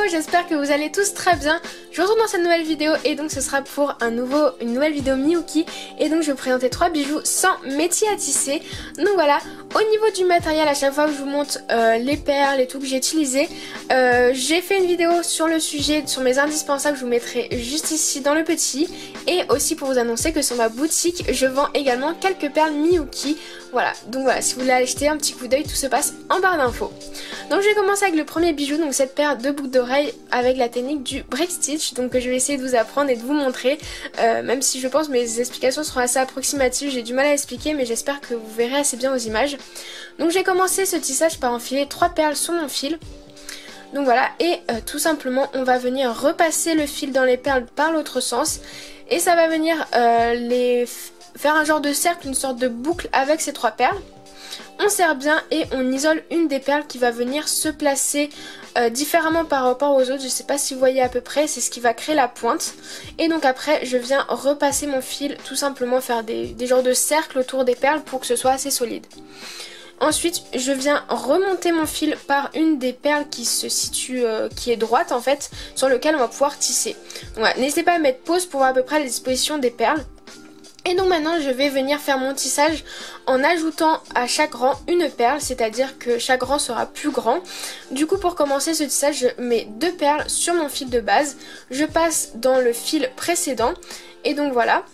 j'espère que vous allez tous très bien. Je vous retrouve dans cette nouvelle vidéo et donc ce sera pour une nouvelle vidéo Miyuki. Et donc je vais vous présenter 3 bijoux sans métier à tisser. Donc voilà, au niveau du matériel, à chaque fois que je vous montre les perles et tout que j'ai utilisé, j'ai fait une vidéo sur le sujet, sur mes indispensables, je vous mettrai juste ici dans le petit. Et aussi pour vous annoncer que sur ma boutique, je vends également quelques perles Miyuki. Voilà, donc voilà, si vous voulez aller jeter un petit coup d'œil, tout se passe en barre d'infos. Donc je vais commencer avec le premier bijou, donc cette paire de boucles d'oreilles avec la technique du break stitch. Donc je vais essayer de vous apprendre et de vous montrer, même si je pense que mes explications seront assez approximatives, j'ai du mal à expliquer, mais j'espère que vous verrez assez bien aux images. Donc j'ai commencé ce tissage par enfiler 3 perles sur mon fil. Donc voilà, et tout simplement on va venir repasser le fil dans les perles par l'autre sens. Et ça va venir faire un genre de cercle, une sorte de boucle avec ces 3 perles. On serre bien et on isole une des perles qui va venir se placer différemment par rapport aux autres. Je ne sais pas si vous voyez à peu près, c'est ce qui va créer la pointe. Et donc après je viens repasser mon fil, tout simplement faire des genres de cercles autour des perles pour que ce soit assez solide. Ensuite je viens remonter mon fil par une des perles qui se situe, qui est droite en fait, sur lequel on va pouvoir tisser. Donc voilà, n'hésitez pas à mettre pause pour voir à peu près la disposition des perles. Et donc maintenant je vais venir faire mon tissage en ajoutant à chaque rang une perle, c'est-à-dire que chaque rang sera plus grand. Du coup pour commencer ce tissage, je mets 2 perles sur mon fil de base, je passe dans le fil précédent et donc voilà.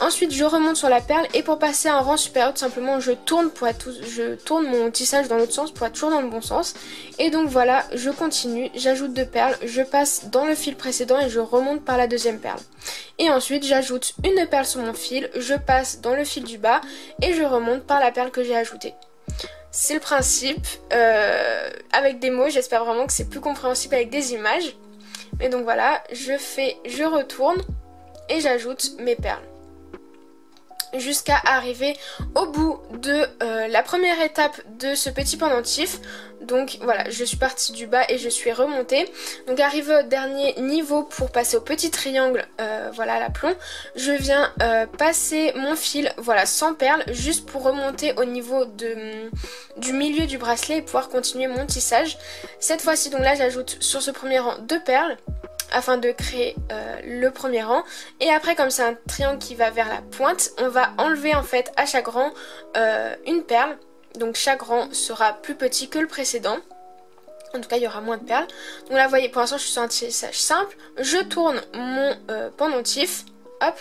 Ensuite je remonte sur la perle et pour passer à un rang supérieur tout simplement je tourne mon tissage dans l'autre sens pour être toujours dans le bon sens. Et donc voilà, je continue, j'ajoute 2 perles, je passe dans le fil précédent et je remonte par la deuxième perle. Et ensuite j'ajoute une perle sur mon fil, je passe dans le fil du bas et je remonte par la perle que j'ai ajoutée. C'est le principe, avec des mots, j'espère vraiment que c'est plus compréhensible avec des images. Mais donc voilà, je retourne et j'ajoute mes perles jusqu'à arriver au bout de la première étape de ce petit pendentif. Donc voilà, je suis partie du bas et je suis remontée. Donc arrivé au dernier niveau pour passer au petit triangle, voilà l'aplomb, je viens passer mon fil, voilà, sans perles, juste pour remonter au niveau du milieu du bracelet et pouvoir continuer mon tissage. Cette fois-ci donc là j'ajoute sur ce premier rang 2 perles afin de créer le premier rang. Et après, comme c'est un triangle qui va vers la pointe, on va enlever en fait à chaque rang une perle. Donc chaque rang sera plus petit que le précédent. En tout cas il y aura moins de perles. Donc là vous voyez, pour l'instant je suis sur un tissage simple. Je tourne mon pendentif, hop,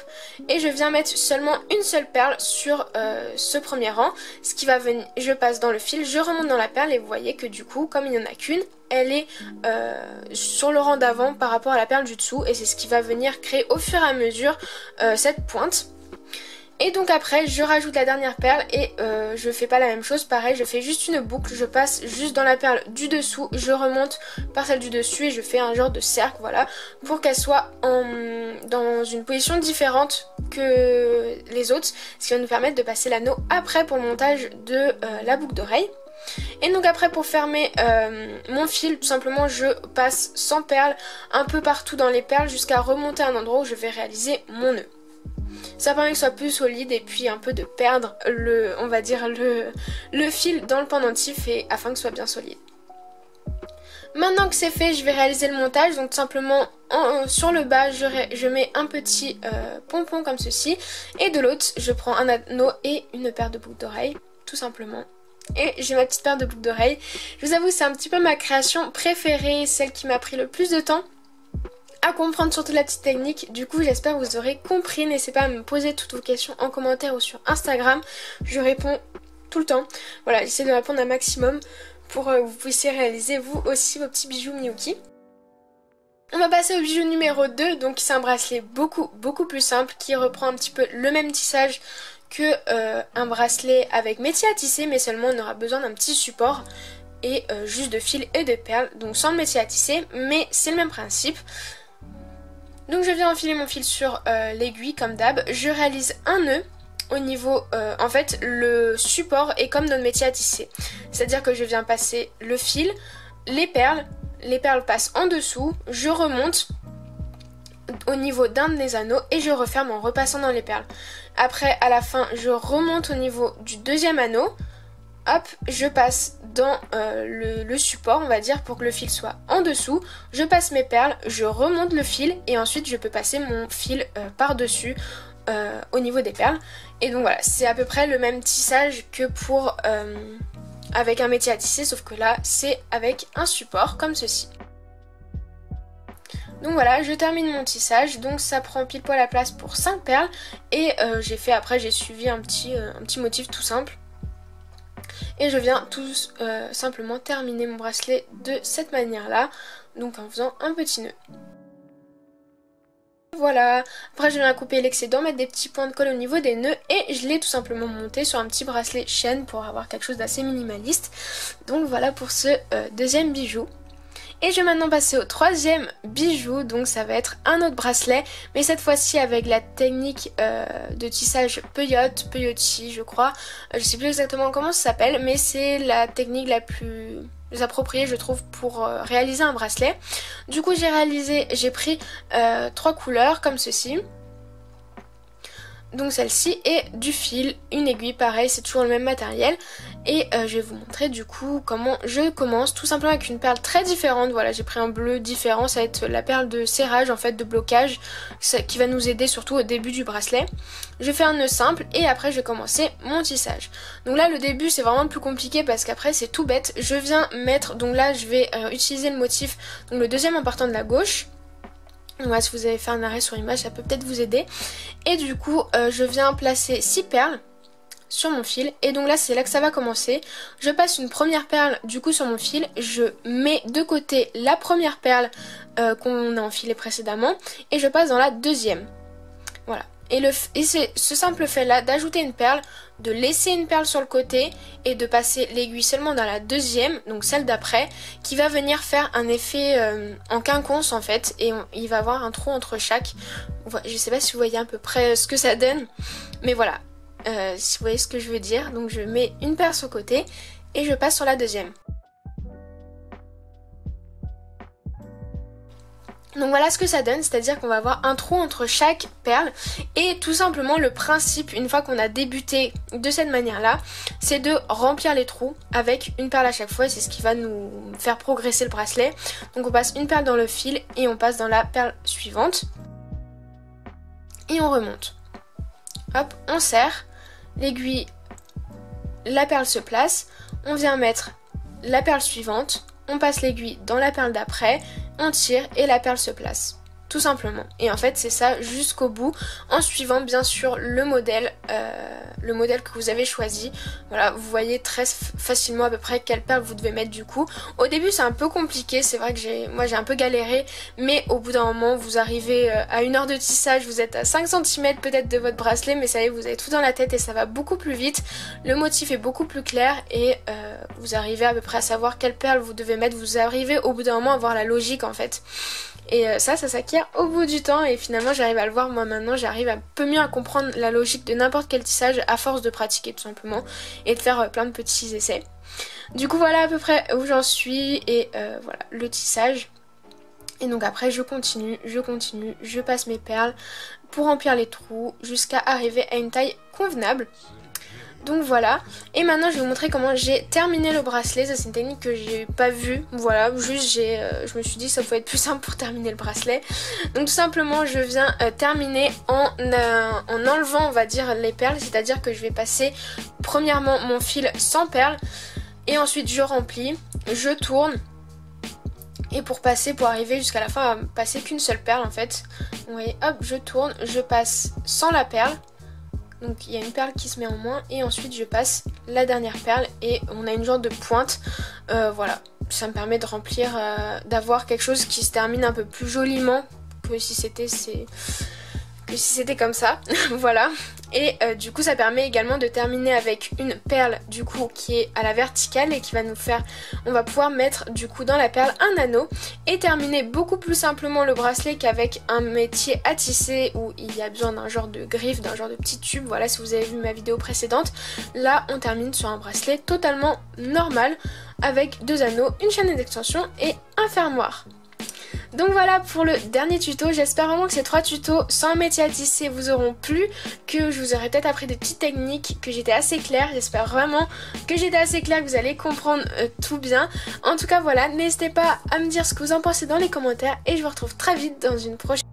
et je viens mettre seulement une seule perle sur ce premier rang. Ce qui va venir, je passe dans le fil, je remonte dans la perle et vous voyez que du coup comme il n'y en a qu'une, elle est sur le rang d'avant par rapport à la perle du dessous. Et c'est ce qui va venir créer au fur et à mesure cette pointe. Et donc après je rajoute la dernière perle et je fais pas la même chose, pareil, je fais juste une boucle, je passe juste dans la perle du dessous, je remonte par celle du dessus et je fais un genre de cercle, voilà, pour qu'elle soit dans une position différente que les autres, ce qui va nous permettre de passer l'anneau après pour le montage de la boucle d'oreille. Et donc après pour fermer mon fil, tout simplement je passe sans perles un peu partout dans les perles jusqu'à remonter à un endroit où je vais réaliser mon nœud. Ça permet que ce soit plus solide et puis un peu de perdre on va dire le fil dans le pendentif et afin que ce soit bien solide. Maintenant que c'est fait, je vais réaliser le montage. Donc tout simplement sur le bas je mets un petit pompon comme ceci et de l'autre je prends un anneau et une paire de boucles d'oreilles tout simplement. Et j'ai ma petite paire de boucles d'oreilles. Je vous avoue c'est un petit peu ma création préférée, celle qui m'a pris le plus de temps à comprendre, surtout la petite technique. Du coup j'espère que vous aurez compris. N'hésitez pas à me poser toutes vos questions en commentaire ou sur Instagram, je réponds tout le temps. Voilà, j'essaie de répondre un maximum pour que vous puissiez réaliser vous aussi vos petits bijoux Miyuki. On va passer au bijou numéro 2, donc c'est un bracelet beaucoup plus simple qui reprend un petit peu le même tissage que un bracelet avec métier à tisser, mais seulement on aura besoin d'un petit support et juste de fil et de perles, donc sans le métier à tisser, mais c'est le même principe. Donc je viens enfiler mon fil sur l'aiguille comme d'hab, je réalise un nœud au niveau, en fait le support est comme notre métier à tisser, c'est à dire que je viens passer le fil, les perles passent en dessous, je remonte au niveau d'un des anneaux et je referme en repassant dans les perles. Après à la fin je remonte au niveau du deuxième anneau, hop, je passe dans le support, on va dire, pour que le fil soit en dessous. Je passe mes perles, je remonte le fil et ensuite je peux passer mon fil par-dessus au niveau des perles. Et donc voilà, c'est à peu près le même tissage que pour avec un métier à tisser, sauf que là c'est avec un support comme ceci. Donc voilà, je termine mon tissage, donc ça prend pile poil la place pour 5 perles et j'ai suivi un petit motif tout simple. Et je viens tout simplement terminer mon bracelet de cette manière là, donc en faisant un petit nœud. Voilà, après je viens couper l'excédent, mettre des petits points de colle au niveau des nœuds et je l'ai tout simplement monté sur un petit bracelet chaîne pour avoir quelque chose d'assez minimaliste. Donc voilà pour ce deuxième bijou. Et je vais maintenant passer au troisième bijou, donc ça va être un autre bracelet, mais cette fois-ci avec la technique de tissage peyote je crois. Je sais plus exactement comment ça s'appelle, mais c'est la technique la plus appropriée je trouve pour réaliser un bracelet. Du coup j'ai pris 3 couleurs comme ceci. Donc celle-ci et du fil, une aiguille, pareil, c'est toujours le même matériel. Et je vais vous montrer du coup comment je commence, tout simplement avec une perle très différente. Voilà, j'ai pris un bleu différent, ça va être la perle de serrage en fait, de blocage, qui va nous aider surtout au début du bracelet. Je fais un nœud simple et après je vais commencer mon tissage. Donc là le début c'est vraiment plus compliqué parce qu'après c'est tout bête. Je viens mettre, donc là je vais utiliser le motif, donc le deuxième en partant de la gauche. Voilà, si vous avez fait un arrêt sur image, ça peut peut-être vous aider. Et du coup, je viens placer 6 perles sur mon fil. Et donc là, c'est là que ça va commencer. Je passe une première perle du coup sur mon fil. Je mets de côté la première perle qu'on a enfilée précédemment. Et je passe dans la deuxième. Voilà. Et c'est ce simple fait là d'ajouter une perle, de laisser une perle sur le côté et de passer l'aiguille seulement dans la deuxième, donc celle d'après, qui va venir faire un effet en quinconce en fait, et il va avoir un trou entre chaque. Je sais pas si vous voyez à peu près ce que ça donne, mais voilà, si vous voyez ce que je veux dire. Donc je mets une perle sur le côté et je passe sur la deuxième. Donc voilà ce que ça donne, c'est-à-dire qu'on va avoir un trou entre chaque perle et tout simplement le principe, une fois qu'on a débuté de cette manière-là, c'est de remplir les trous avec une perle à chaque fois et c'est ce qui va nous faire progresser le bracelet. Donc on passe une perle dans le fil et on passe dans la perle suivante et on remonte. Hop, on serre, l'aiguille, la perle se place, on vient mettre la perle suivante, on passe l'aiguille dans la perle d'après, on tire et la perle se place. Tout simplement. Et en fait c'est ça jusqu'au bout en suivant bien sûr le modèle que vous avez choisi. Voilà, vous voyez très facilement à peu près quelle perle vous devez mettre du coup. Au début c'est un peu compliqué, c'est vrai que moi j'ai un peu galéré, mais au bout d'un moment vous arrivez à 1 heure de tissage, vous êtes à 5 cm peut-être de votre bracelet, mais ça y est, vous avez tout dans la tête et ça va beaucoup plus vite. Le motif est beaucoup plus clair et vous arrivez à peu près à savoir quelle perle vous devez mettre. Vous arrivez au bout d'un moment à voir la logique en fait. Et ça s'acquiert au bout du temps et finalement j'arrive à le voir moi maintenant, j'arrive un peu mieux à comprendre la logique de n'importe quel tissage à force de pratiquer tout simplement et de faire plein de petits essais. Du coup voilà à peu près où j'en suis et voilà le tissage. Et donc après je continue, je passe mes perles pour remplir les trous jusqu'à arriver à une taille convenable. Donc voilà, et maintenant je vais vous montrer comment j'ai terminé le bracelet. Ça c'est une technique que j'ai pas vue, voilà, juste je me suis dit que ça pouvait être plus simple pour terminer le bracelet. Donc tout simplement je viens terminer en enlevant on va dire les perles, c'est-à-dire que je vais passer premièrement mon fil sans perles et ensuite je remplis, je tourne. Et pour arriver jusqu'à la fin à passer qu'une seule perle en fait. Vous voyez, hop, je tourne, je passe sans la perle. Donc il y a une perle qui se met en moins et ensuite je passe la dernière perle et on a une genre de pointe. Voilà, ça me permet de remplir, d'avoir quelque chose qui se termine un peu plus joliment que si c'était comme ça. Voilà. Et du coup ça permet également de terminer avec une perle du coup qui est à la verticale et qui va nous faire, on va pouvoir mettre du coup dans la perle un anneau et terminer beaucoup plus simplement le bracelet qu'avec un métier à tisser où il y a besoin d'un genre de griffe, d'un genre de petit tube. Voilà, si vous avez vu ma vidéo précédente, là on termine sur un bracelet totalement normal avec 2 anneaux, une chaîne d'extension et un fermoir. Donc voilà pour le dernier tuto, j'espère vraiment que ces 3 tutos sans métier à tisser vous auront plu, que je vous aurai peut-être appris des petites techniques, que j'étais assez claire, j'espère vraiment que j'étais assez claire, que vous allez comprendre tout bien. En tout cas voilà, n'hésitez pas à me dire ce que vous en pensez dans les commentaires et je vous retrouve très vite dans une prochaine